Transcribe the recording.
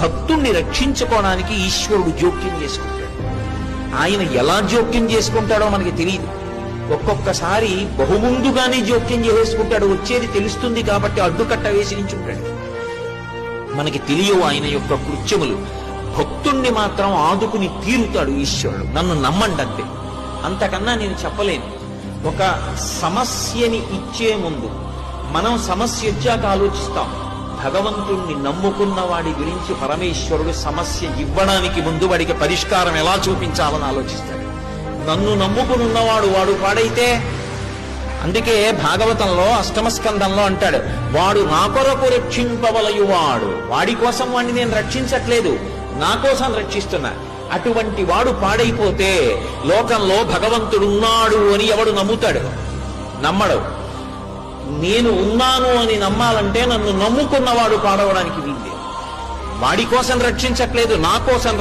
భక్తుణ్ణి రక్షించుకోవడానికి ఈశ్వరుడు జోక్యం చేసుకుంటాడు. ఆయన ఎలా జోక్యం చేసుకుంటాడో మనకి తెలియదు. ఒక్కొక్కసారి బహుముందుగానే జోక్యం చేసుకుంటాడు, వచ్చేది తెలుస్తుంది కాబట్టి అడ్డుకట్ట వేసి నించుంటాడు. మనకి తెలియవు ఆయన యొక్క కృత్యములు. భక్తుణ్ణి మాత్రం ఆదుకుని తీరుతాడు ఈశ్వరుడు. నన్ను నమ్మండి అంతే, అంతకన్నా నేను చెప్పలేను. ఒక సమస్యని ఇచ్చే ముందు మనం సమస్య వచ్చాక ఆలోచిస్తాం. భగవంతుణ్ణి నమ్ముకున్న వాడి గురించి పరమేశ్వరుడు సమస్య ఇవ్వడానికి ముందు వాడికి పరిష్కారం ఎలా చూపించాలని ఆలోచిస్తాడు. నన్ను నమ్ముకునున్నవాడు వాడు పాడైతే, అందుకే భాగవతంలో అష్టమ స్కంధంలో అంటాడు, వాడు నా కొరకు రక్షింపవలయువాడు. వాడి కోసం వాడిని నేను రక్షించట్లేదు, నా కోసం రక్షిస్తున్నా. అటువంటి వాడు పాడైపోతే లోకంలో భగవంతుడున్నాడు అని ఎవడు నమ్ముతాడు? నమ్మడు. నేను ఉన్నాను అని నమ్మాలంటే నన్ను నమ్ముకున్నవాడు పాడవడానికి వీల్లేదు. వాడి కోసం రక్షించట్లేదు, నా కోసం